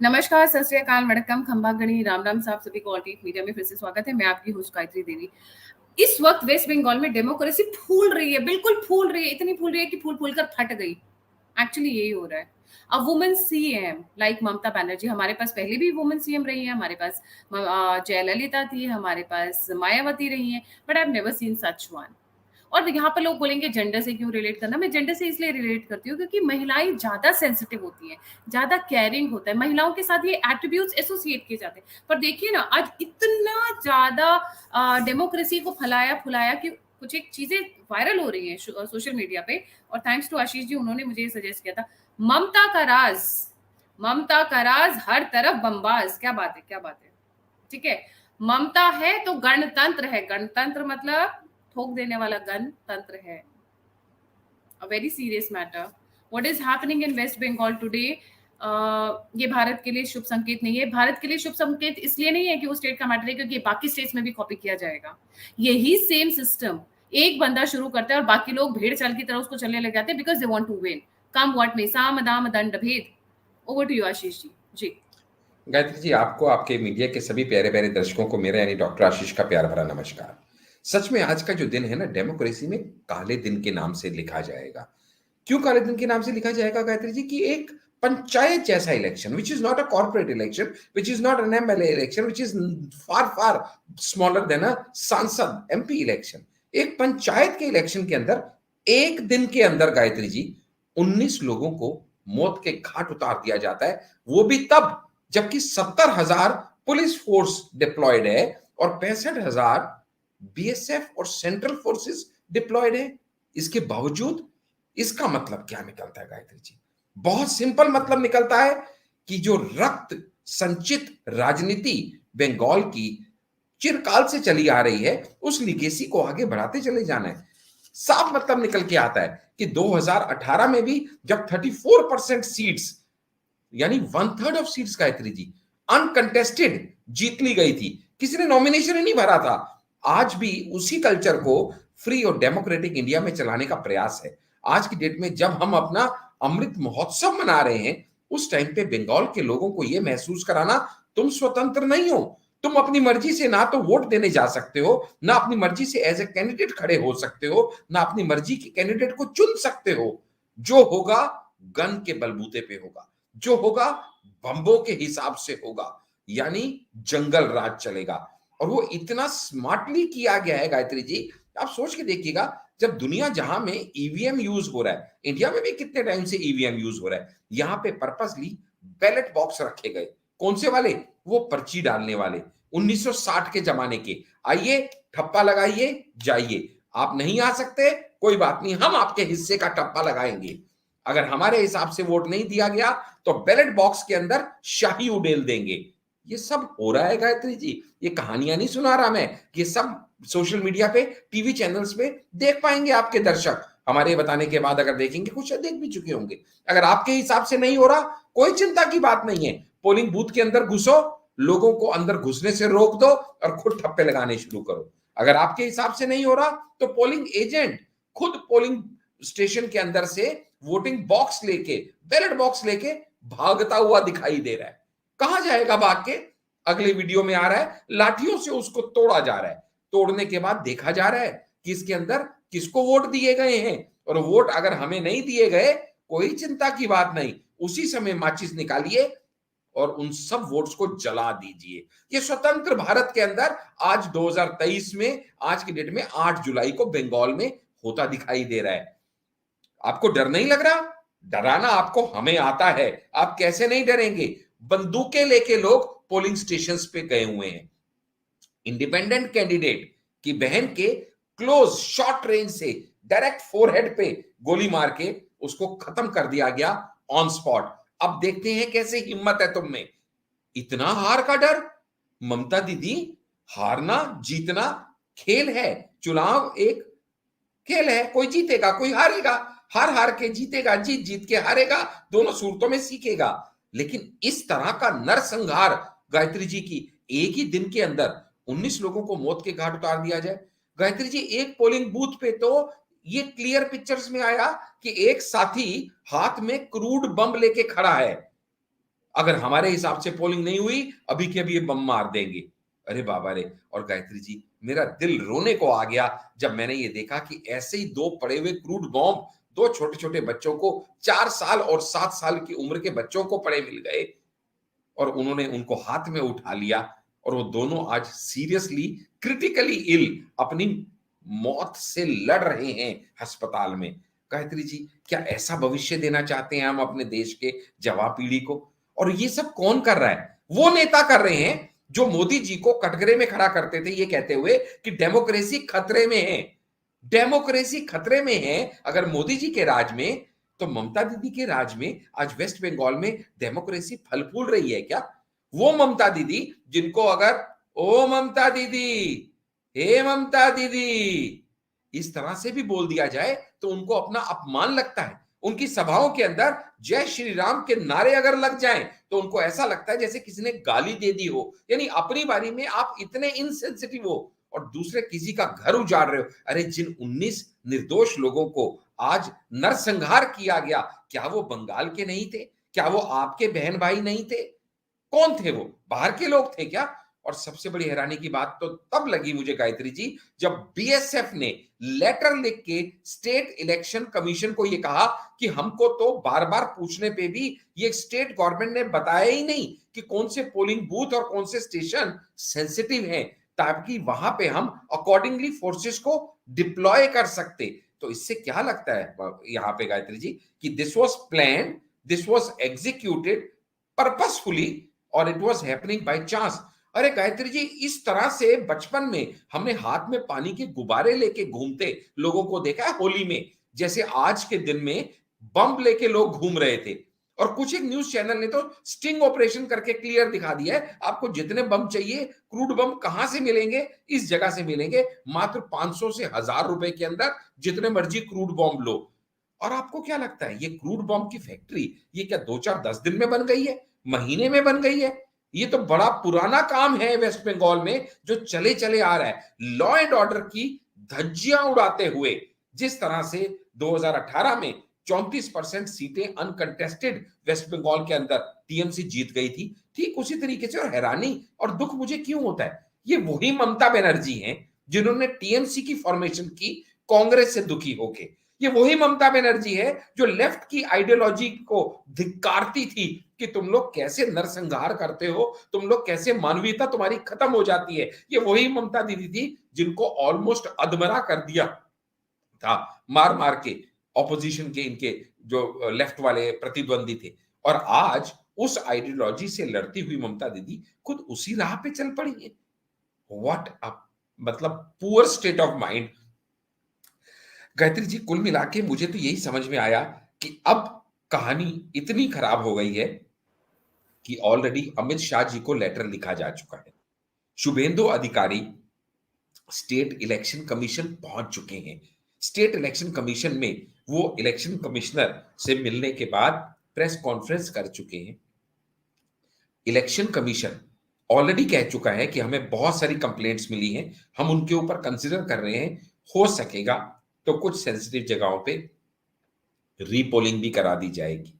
नमस्कार, सत श्री अकाल, वड़क्कम, खंबा गणी, राम राम साहब, सभी को ऑल्टरनेट मीडिया में फिर से स्वागत है। मैं आपकी होस्ट गायत्री देवी। इस वक्त वेस्ट बंगाल में डेमोक्रेसी फूल रही है, बिल्कुल फूल रही है, इतनी फूल रही है कि फूल फूल कर फट गई। एक्चुअली यही हो रहा है। A women CM like Mamata Banerjee, हमारे पास पहले भी वुमेन सीएम रही है, हमारे पास जयललिता थी, हमारे पास मायावती रही है, but I have never seen such one. और यहाँ पर लोग बोलेंगे जेंडर से क्यों रिलेट करना, मैं जेंडर से इसलिए रिलेट करती हूँ क्योंकि महिलाएं ज्यादा सेंसिटिव होती हैं, ज्यादा केयरिंग होता है, महिलाओं के साथ ये एट्रीब्यूट्स एसोसिएट किए जाते हैं। पर देखिए ना, आज इतना ज्यादा डेमोक्रेसी को फैलाया फुलाया कि कुछ एक चीजें वायरल हो रही हैं सोशल मीडिया पे। और थैंक्स टू आशीष जी, उन्होंने मुझे ये सजेस्ट किया था। ममता का राज, ममता का राज हर तरफ बमबाज। क्या बात है, क्या बात है। ठीक है, ममता है तो गणतंत्र है। गणतंत्र मतलब ठोक देने वाला गणतंत्र है। A very serious matter. What is happening in West Bengal today, ये भारत के लिए शुभ संकेत नहीं है। भारत के लिए शुभ संकेत इसलिए नहीं है कि वो स्टेट का मैटर है, क्योंकि बाकी स्टेट्स में भी कॉपी किया जाएगा। यही सेम सिस्टम एक बंदा शुरू करता है और बाकी लोग भेड़ चाल की तरह उसको चलने लग जाते हैं, because they want to win. Come what में, साम दाम दंड भेद। Over to you Ashish ji. Ji Gayatri ji, आपको, आपके मीडिया के सभी प्यारे प्यारे दर्शकों को मेरा यानी डॉक्टर आशीष का प्यार भरा नमस्कार। सच में आज का जो दिन है ना, डेमोक्रेसी में काले दिन के नाम से लिखा जाएगा। क्यों काले दिन के नाम से लिखा जाएगा गायत्री जी? कि एक पंचायत जैसा election, which is not a corporate election, which is not an MLA election, which is far far smaller than a sansad MP election. एक पंचायत के इलेक्शन के अंदर एक दिन के अंदर गायत्री जी 19 लोगों को मौत के घाट उतार दिया जाता है, वो भी तब जबकि 70,000 पुलिस फोर्स डिप्लॉयड है और 65,000 बीएसएफ और सेंट्रल फोर्सेस डिप्लॉयड है। इसके बावजूद इसका मतलब क्या निकलता है गायत्री जी? बहुत सिंपल मतलब निकलता है कि जो रक्त संचित राजनीति बंगाल की चिरकाल से चली आ रही है, उस लिगेसी को आगे बढ़ाते चले जाना है। साफ मतलब निकल के आता है कि 2018 में भी जब 34% सीट्स, यानी 1/3 of seats Gayatri ji uncontested जीत ली गई थी, किसी ने नॉमिनेशन ही नहीं भरा था। आज भी उसी कल्चर को फ्री और डेमोक्रेटिक इंडिया में चलाने का प्रयास है। आज की डेट में जब हम अपना अमृत महोत्सव मना रहे हैं, उस टाइम पे बंगाल के लोगों को यह महसूस कराना, तुम स्वतंत्र नहीं हो, तुम अपनी मर्जी से ना तो वोट देने जा सकते हो, ना अपनी मर्जी से एज ए कैंडिडेट खड़े हो सकते हो, ना अपनी मर्जी के कैंडिडेट को चुन सकते हो। जो होगा गन के बलबूते पे होगा, जो होगा बम्बों के हिसाब से होगा, यानी जंगल राज चलेगा। और वो इतना स्मार्टली किया गया है गायत्री जी, आप सोच के देखिएगा। जब दुनिया जहां में ईवीएम यूज हो रहा है, इंडिया में भी कितने टाइम से ईवीएम यूज हो रहा है, यहां पे पर्पसली बैलेट बॉक्स रखे गए। कौन से वाले? वो पर्ची डालने वाले, 1960 के जमाने के। आइए, ठप्पा लगाइए, जाइए। आप नहीं आ सकते, कोई बात नहीं, हम आपके हिस्से का ठप्पा लगाएंगे। अगर हमारे हिसाब से वोट नहीं दिया गया तो बैलेट बॉक्स के अंदर शाही उड़ेल देंगे। ये सब हो रहा है गायत्री जी, ये कहानियां नहीं सुना रहा मैं, ये सब सोशल मीडिया पे, टीवी चैनल्स पे देख पाएंगे आपके दर्शक। हमारे बताने के बाद अगर देखेंगे, कुछ देख भी चुके होंगे। अगर आपके हिसाब से नहीं हो रहा, कोई चिंता की बात नहीं है। पोलिंग बूथ के अंदर घुसो, लोगों को अंदर घुसने से रोक दो और खुद ठप्पे लगाने शुरू करो। अगर आपके हिसाब से नहीं हो रहा तो पोलिंग एजेंट खुद पोलिंग स्टेशन के अंदर से वोटिंग बॉक्स लेके, बैलेट बॉक्स लेके भागता हुआ दिखाई दे रहा है। कहां जाएगा भाग के? अगले वीडियो में आ रहा है, लाठियों से उसको तोड़ा जा रहा है। तोड़ने के बाद देखा जा रहा है कि इसके अंदर किसको वोट दिए गए हैं। और वोट अगर हमें नहीं दिए गए, कोई चिंता की बात नहीं, उसी समय माचिस निकालिए और उन सब वोट्स को जला दीजिए। ये स्वतंत्र भारत के अंदर आज 2023 में, आज की डेट में 8 जुलाई को बंगाल में होता दिखाई दे रहा है। आपको डर नहीं लग रहा? डराना आपको हमें आता है, आप कैसे नहीं डरेंगे। बंदूकें लेके लोग पोलिंग स्टेशंस पे गए हुए हैं। इंडिपेंडेंट कैंडिडेट की बहन के क्लोज शॉर्ट रेंज से डायरेक्ट फोरहेड पे गोली मार के उसको खत्म कर दिया गया ऑन स्पॉट। अब देखते हैं कैसे हिम्मत है तुम में। इतना हार का डर? ममता दीदी, हारना जीतना खेल है। चुनाव एक खेल है, कोई जीतेगा कोई हारेगा, हार हार के जीतेगा, जीत जीत के हारेगा, दोनों सूरतों में सीखेगा। लेकिन इस तरह का नरसंहार गायत्री जी की एक ही दिन के अंदर 19 लोगों को मौत के घाट उतार दिया जाए। गायत्री जी, एक पोलिंग बूथ पे तो ये क्लियर पिक्चर्स में आया कि एक साथी हाथ में क्रूड बम लेके खड़ा है। अगर हमारे हिसाब से पोलिंग नहीं हुई, अभी के अभी ये बम मार देंगे। अरे बाबा रे! और गायत्री जी, मेरा दिल रोने को आ गया जब मैंने ये देखा कि ऐसे ही 2 पड़े हुए क्रूड बॉम्ब 2 छोटे-छोटे बच्चों को, 4 साल और 7 साल की उम्र के बच्चों को पड़े मिल गए और उन्होंने उनको हाथ में उठा लिया और वो दोनों आज सीरियसली क्रिटिकली इल अपनी मौत से लड़ रहे हैं अस्पताल में। गायत्री जी, क्या ऐसा भविष्य देना चाहते हैं हम अपने देश के जवा पीढ़ी को? और ये सब कौन कर रहा है? वो नेता कर रहे हैं जो मोदी जी को कटघरे में खड़ा करते थे ये कहते हुए कि डेमोक्रेसी खतरे में है। डेमोक्रेसी खतरे में है अगर मोदी जी के राज में, तो ममता दीदी के राज में आज वेस्ट बंगाल में डेमोक्रेसी फल फूल रही है क्या? वो ममता दीदी जिनको अगर ओ ममता दीदी, हे ममता दीदी, इस तरह से भी बोल दिया जाए तो उनको अपना अपमान लगता है। उनकी सभाओं के अंदर जय श्री राम के नारे अगर लग जाएं तो उनको ऐसा लगता है जैसे किसी ने गाली दे दी हो। यानी अपनी बारी में आप इतने इनसेंसिटिव हो और दूसरे किसी का घर उजाड़ रहे हो। अरे जिन 19 निर्दोष लोगों को आज नरसंहार किया गया, क्या वो बंगाल के नहीं थे? क्या वो आपके बहन भाई नहीं थे? कौन थे वो? बाहर के लोग थे क्या? और सबसे बड़ी हैरानी की बात तो तब लगी मुझे गायत्री जी, जब बीएसएफ ने लेटर लिख के स्टेट इलेक्शन कमीशन को ये कहा कि हमको तो बार-बार पूछने पे भी ये स्टेट गवर्नमेंट ने बताया ही नहीं कि कौन से पोलिंग बूथ और कौन से स्टेशन सेंसिटिव हैं, ताकि वहां पे हम अकॉर्डिंगली फोर्सेस को डिप्लॉय कर सकते। तो इससे क्या लगता है यहां पे गायत्री जी कि this was planned, this was executed purposefully और it was happening by chance. अरे गायत्री जी, इस तरह से बचपन में हमने हाथ में पानी के गुब्बारे लेके घूमते लोगों को देखा है होली में, जैसे आज के दिन में बम लेके लोग घूम रहे थे। और कुछ एक न्यूज चैनल ने तो स्टिंग ऑपरेशन करके क्लियर दिखा दिया है, आपको जितने बम चाहिए, क्रूड बम कहां से मिलेंगे, इस जगह से मिलेंगे, मात्र 500 से 1000 रुपए के अंदर जितने मर्जी क्रूड बम लो। और आपको क्या लगता है ये क्रूड बम की फैक्ट्री ये क्या 2 4 10 दिन में बन गई है, महीने में बन गई है? ये तो बड़ा पुराना काम है वेस्ट बंगाल में जो चले चले आ रहा है। लॉ एंड ऑर्डर की धज्जियां उड़ाते हुए जिस तरह से 2018 में 34% सीटें अनकंटेस्टेड वेस्ट बंगाल के अंदर टीएमसी जीत गई थी, ठीक उसी तरीके से। और हैरानी और दुख मुझे क्यों होता है, ये वही ममता बनर्जी हैं जिन्होंने टीएमसी की फॉर्मेशन की कांग्रेस से दुखी होके। ये वही ममता बनर्जी है जो लेफ्ट की आइडियोलॉजी को धिक्कारती थी कि तुम लोग कैसे नरसंहार करते हो, तुम लोग कैसे मानवीयता तुम्हारी खत्म हो जाती है। ये वही ममता दीदी थी जिनको ऑलमोस्ट अधमरा कर दिया था मार मार के ऑपोजिशन के इनके जो लेफ्ट वाले प्रतिद्वंदी थे। और आज उस आइडियोलॉजी से लड़ती हुई ममता दीदी खुद उसी राह पे चल पड़ी है। व्हाट अ मतलब poor state of mind. Gayatri ji, कुल मिला के मुझे तो यही समझ में आया कि अब कहानी इतनी खराब हो गई है कि ऑलरेडी अमित शाह जी को लेटर लिखा जा चुका है। शुभेंदु अधिकारी स्टेट इलेक्शन कमीशन पहुंच चुके हैं। स्टेट इलेक्शन कमीशन में वो इलेक्शन कमिश्नर से मिलने के बाद प्रेस कॉन्फ्रेंस कर चुके हैं। इलेक्शन कमीशन ऑलरेडी कह चुका है कि हमें बहुत सारी कंप्लेंट्स मिली हैं, हम उनके ऊपर कंसिडर कर रहे हैं, हो सकेगा तो कुछ सेंसिटिव जगहों पे रीपोलिंग भी करा दी जाएगी।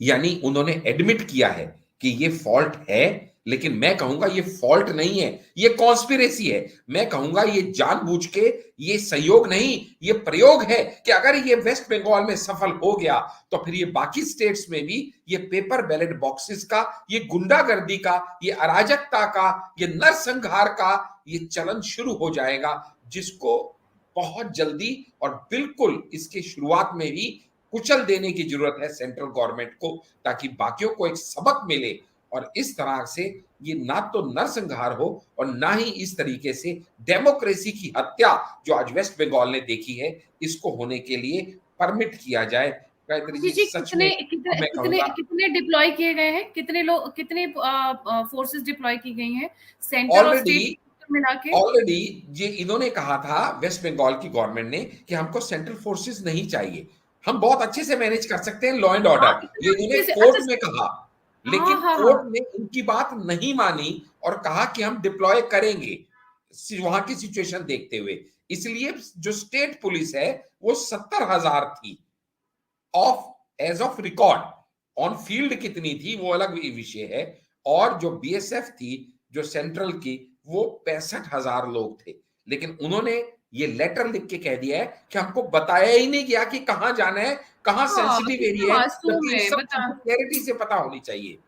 यानी उन्होंने एडमिट किया है कि ये फॉल्ट है, लेकिन मैं कहूंगा ये फॉल्ट नहीं है, ये कॉन्स्पिरेसी है। मैं कहूंगा ये जानबूझ के, ये सहयोग नहीं, ये प्रयोग है कि अगर ये वेस्ट बंगाल में सफल हो गया तो फिर ये बाकी स्टेट्स में भी ये पेपर बैलेट बॉक्सेस का, ये गुंडागर्दी का, ये अराजकता का, ये नरसंहार का ये चलन शुरू हो जाएगा, जिसको बहुत जल्दी और बिल्कुल इसके शुरुआत में ही कुचल देने की जरूरत है सेंट्रल गवर्नमेंट को, ताकि बाकियों को एक सबक मिले और इस तरह से ये ना तो नरसंहार हो और ना ही इस तरीके से डेमोक्रेसी की हत्या जो आज वेस्ट बंगाल ने देखी है इसको होने के लिए परमिट किया जाए। गायत्री जी जी, जी, सच कितने में कितने मैं कितने कहूंगा कितने डिप्लॉय किए गए हैं, कितने लोग, कितने फोर्सेस डिप्लॉय की गई हैं सेंटर और ऑलरेडी स्टेट मिला के? ऑलरेडी ये इन्होंने कहा था वेस्ट बंगाल की गवर्नमेंट ने कि हमको सेंट्रल फोर्सेस नहीं चाहिए, हम बहुत अच्छे से मैनेज कर सकते हैं लॉ एंड हाँ, ऑर्डर, इतने ये इन्होंने अच्छे से, कोर्ट अच्छा। में कहा। हाँ लेकिन हाँ कोर्ट हाँ। ने इनकी बात नहीं मानी और कहा कि हम डिप्लॉय करेंगे वहां की सिचुएशन देखते हुए। इसलिए जो स्टेट पुलिस है वो 70,000 थी of as of record, on field कितनी थी वो अलग विषय है। और जो बीएसएफ थी, जो सेंट्रल की, वो 65,000 लोग थे। लेकिन उन्होंने ये लेटर लिख के कह दिया है कि हमको बताया ही नहीं गया कि कहां जाना है, कहां हाँ, सेंसिटिव कितना एरिया है, मासूम जबकि इन है सब बता। चीजों क्लैरिटी से पता होनी चाहिए।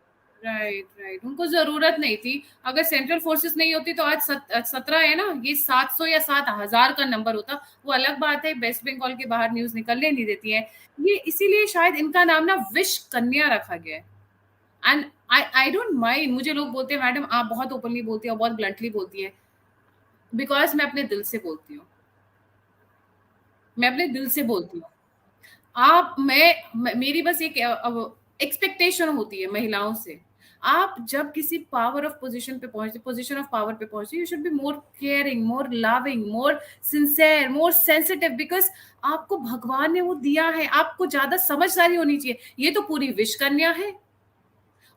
राइट, राइट, उनको जरूरत नहीं थी। अगर सेंट्रल फोर्सेस नहीं होती तो आज 17 है ना, ये 700 या 7,000 का नंबर होता। वो अलग बात है, वेस्ट बंगाल के बाहर न्यूज निकलने नहीं देती है। ये इसीलिए शायद इनका नाम ना विश कन्या रखा गया है। एंड आई डोंट माइंड, मुझे लोग बोलते हैं मैडम आप बहुत ओपनली बोलती है, बहुत ब्लंटली बोलती है, बिकॉज मैं अपने दिल से बोलती हूँ। मैं अपने दिल से बोलती हूँ। आप मेरी बस एक एक्सपेक्टेशन होती है महिलाओं से। आप जब किसी पावर ऑफ पोजीशन पे पहुंचते, पोजीशन ऑफ पावर पे पहुंचते, you should be more caring, more loving, more sincere, more sensitive, because आपको भगवान ने वो दिया है। आपको ज्यादा समझदारी होनी चाहिए। ये तो पूरी विश कन्या है।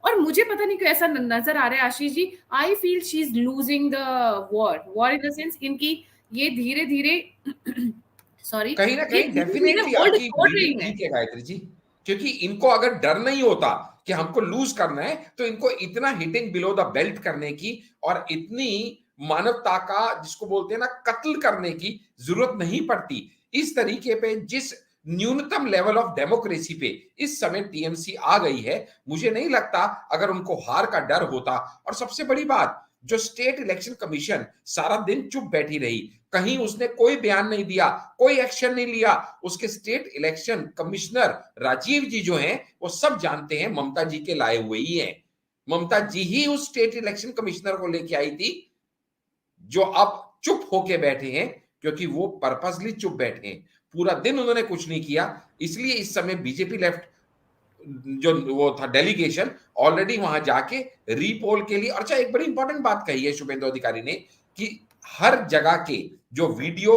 और मुझे पता नहीं क्यों ऐसा नजर आ रहा है Ashish ji, I feel she is losing the war in the sense, इनकी ये धीरे धीरे सॉरी, कहीं ना ये कहीं धीरे धीरे डेफिनेटली होल्ड आपकी छोड़ रीडिंग रही है। ठीक है गायत्री जी। क्योंकि इनको अगर डर नहीं होता कि हमको लूज करना है, तो इनको इतना हिटिंग बिलो द बेल्ट करने की और इतनी मानवता का जिसको बोलते हैं ना कत्ल करने की जरूरत नहीं पड़ती। इस तरीके पे जिस न्यूनतम लेवल ऑफ डेमोक्रेसी पे इस समय टीएमसी आ गई है, मुझे नहीं लगता अगर उनको हार का डर होता। और सबसे बड़ी बात, जो स्टेट इलेक्शन कमीशन सारा दिन चुप बैठी रही, कहीं उसने कोई बयान नहीं दिया, कोई एक्शन नहीं लिया। उसके स्टेट इलेक्शन कमिश्नर राजीव जी जो हैं, वो सब जानते हैं ममता जी के लाए हुए ही हैं। ममता जी ही उस स्टेट इलेक्शन कमिश्नर को लेके आई थी, जो अब चुप होके बैठे हैं, क्योंकि वो पर्पसली चुप बैठे हैं। पूरा दिन उन्होंने कुछ नहीं किया। इसलिए इस समय बीजेपी लेफ्ट जो वो था डेलीगेशन, ऑलरेडी वहां जाके रीपोल के लिए। अच्छा, एक बड़ी इंपॉर्टेंट बात कही है शुभेंदु अधिकारी ने कि हर जगह के जो वीडियो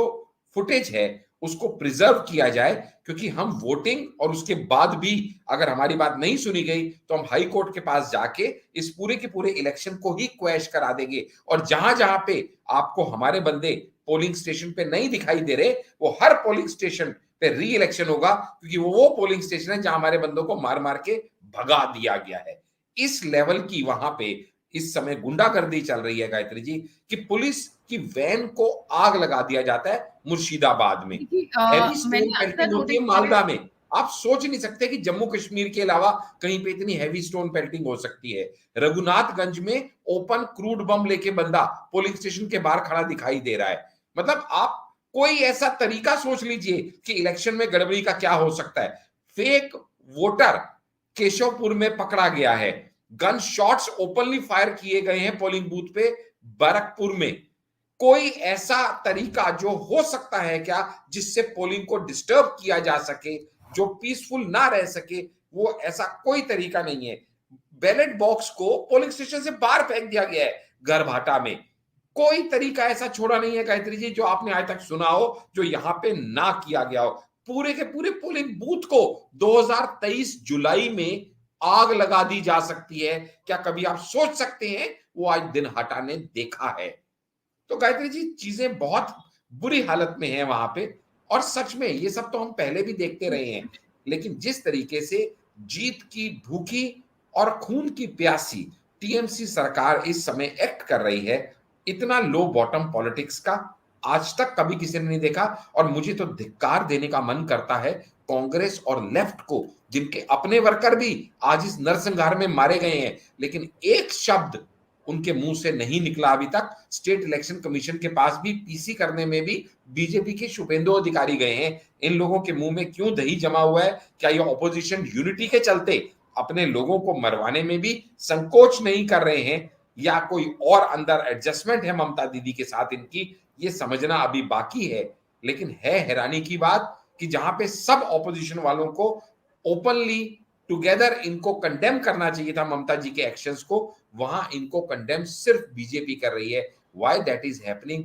फुटेज है उसको प्रिजर्व किया जाए, क्योंकि हम वोटिंग और उसके बाद भी अगर हमारी बात नहीं सुनी गई तो हम हाई कोर्ट के पास जाके इस पूरे के पूरे इलेक्शन को ही क्वैश करा देंगे। और जहां जहां पे आपको हमारे बंदे पोलिंग स्टेशन पे नहीं दिखाई दे रहे, वो हर पोलिंग स्टेशन पे री इलेक्शन होगा, क्योंकि वो पोलिंग स्टेशन है जहां हमारे बंदों को मार मार के भगा दिया गया है। इस लेवल की वहां पे इस समय गुंडागर्दी चल रही है गायत्री जी, कि पुलिस की वैन को आग लगा दिया जाता है मुर्शिदाबाद में। देखिए हैवी स्टोन मैंने अक्सर पेल्टिंग होती नोटिस है किया है। मालदा में। आप सोच नहीं सकते कि जम्मू कश्मीर के अलावा कहीं पे इतनी हैवी स्टोन पेल्टिंग हो सकती है। रघुनाथगंज में ओपन क्रूड बम लेके बंदा पोलिंग स्टेशन के बाहर खड़ा दिखाई दे रहा है। मतलब आप कोई ऐसा तरीका सोच लीजिए कि इलेक्शन में गड़बड़ी का क्या हो सकता है। फेक वोटर केशवपुर में पकड़ा गया है। गन शॉट्स ओपनली फायर किए गए हैं पोलिंग बूथ पे बैरकपुर में। कोई ऐसा तरीका जो हो सकता है क्या जिससे पोलिंग को डिस्टर्ब किया जा सके, जो पीसफुल ना रह सके, वो ऐसा कोई तरीका नहीं है। बैलेट बॉक्स को पोलिंग स्टेशन से बाहर फेंक दिया गया है गरभाटा में। कोई तरीका ऐसा छोड़ा नहीं है गायत्री जी जो आपने आज तक सुना हो जो यहां पे ना किया गया हो। पूरे के पूरे पोलिंग बूथ को 2023 जुलाई में आग लगा दी जा सकती है। क्या कभी आप सोच सकते हैं वो आज दिन हटाने देखा है? तो गायत्री जी, चीजें बहुत बुरी हालत में है वहां पे। और सच में ये सब तो हम पहले भी देखते रहे हैं, लेकिन जिस तरीके से जीत की भूखी और खून की प्यासी टीएमसी सरकार इस समय एक्ट कर रही है, इतना लो बॉटम पॉलिटिक्स का आज तक कभी किसी ने नहीं देखा। और मुझे तो धिक्कार देने का मन करता है कांग्रेस और लेफ्ट को, जिनके अपने वर्कर भी आज इस नरसंहार में मारे गए हैं, लेकिन एक शब्द उनके मुंह से नहीं निकला अभी तक। स्टेट इलेक्शन कमीशन के पास भी पीसी करने में भी बीजेपी के शुभेंदु अधिकारी गए हैं। इन लोगों के मुंह में क्यों दही जमा हुआ है? क्या ये ऑपोजिशन यूनिटी के चलते अपने लोगों को मरवाने में भी संकोच नहीं कर रहे हैं, या कोई और अंदर एडजस्टमेंट है ममता दीदी के साथ इनकी? ये समझना अभी बाकी है। लेकिन है हैरानी की बात कि जहां पे सब ऑपोजिशन वालों को ओपनली टुगेदर इनको कंडेम करना चाहिए था ममता जी के एक्शंस को, वहां इनको कंडेम सिर्फ बीजेपी कर रही है। Why that is happening?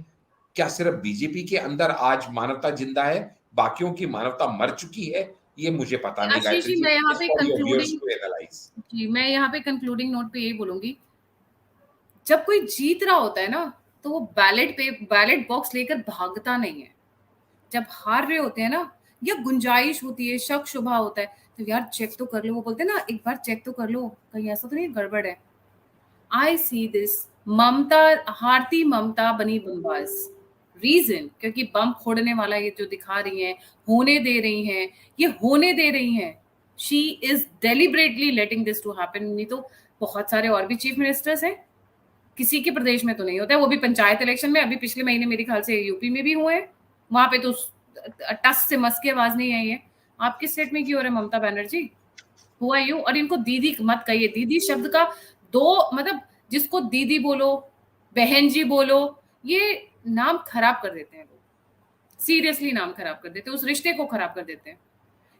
क्या सिर्फ बीजेपी के अंदर आज मानवता जिंदा है, बाकियों की मानवता मर चुकी है? ये मुझे पता नहीं आशीष गायत्री जी, जी। मैं यहाँ पे for your viewers concluding to analyze. जी, मैं यहाँ पे कंक्लूडिंग नोट पे यही बोलूंगी, जब कोई जीत रहा होता है ना, तो वो बैलेट बॉक्स लेकर भागता नहीं है। जब हार रहे होते हैं ना, या गुंजाइश होती है, शक शुबा होता है, तो यार चेक तो कर लो। वो बोलते हैं ना, एक बार चेक तो कर लो, कहीं ऐसा तो नहीं गड़बड़ है। आई सी दिस, ममता, हारती ममता बनी बमबाज। रीजन, क्योंकि बम फोड़ने वाला ये जो दिखा रही हैं, होने दे रही हैं, ये होने दे रही हैं। She is deliberately letting this to happen. नहीं तो बहुत सारे और भी चीफ मिनिस्टर्स हैं, किसी के प्रदेश में तो नहीं होता है, वो भी पंचायत इलेक्शन में। अभी पिछले महीने मेरे ख्याल से यूपी में भी हुए हैं, वहां पे तो टस से मस की आवाज नहीं आई है। आपके स्टेट में क्यों हो रहा है ममता बनर्जी? हुआ यू। और इनको दीदी मत कहिए, दीदी शब्द का दो मतलब, जिसको दीदी बोलो, बहन जी बोलो, ये नाम खराब कर देते हैं लोग, सीरियसली नाम खराब कर देते हैं, उस रिश्ते को खराब कर देते हैं।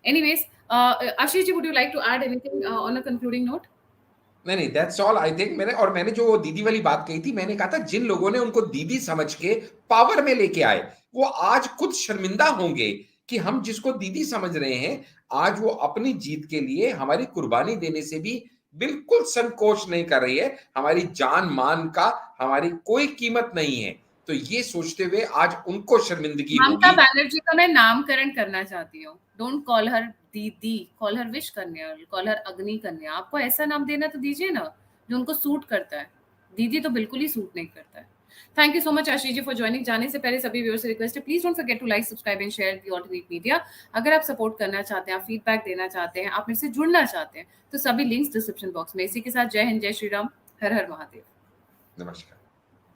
Anyways, Ashish ji, would you like to add anything on a concluding note? नहीं, दैट्स ऑल आई थिंक। मैंने जो वो दीदी वाली बात कही थी, मैंने कहा था जिन लोगों ने उनको दीदी समझ के पावर में लेके आए, वो आज खुद शर्मिंदा होंगे कि हम जिसको दीदी समझ रहे हैं, आज वो अपनी जीत के लिए हमारी कुर्बानी देने से भी बिल्कुल संकोच नहीं कर रही है। हमारी जान मान का हमारी कोई कीमत नहीं है। तो ये सोचते हुए आज उनको शर्मिंदगी ममता होगी। बनर्जी का मैं नामकरण करना चाहती हूँ। डोंट कॉल हर दीदी, कॉल हर विश कन्या, कॉल हर अग्नि कन्या। आपको ऐसा नाम देना तो दीजिए ना जो उनको सूट करता है। दीदी तो बिल्कुल ही सूट नहीं करता है। Thank you so much Ashish ji for joining. जाने से पहले सभी व्यूअर्स से रिक्वेस्ट है, please don't forget to like, subscribe and share the alternate media. अगर आप सपोर्ट करना चाहते हैं, आप फीडबैक देना चाहते हैं, आप मेरे से जुड़ना चाहते हैं, तो सभी लिंक्स डिस्क्रिप्शन बॉक्स में। इसी के साथ जय हिंद, जय श्री राम, हर हर महादेव। नमस्कार।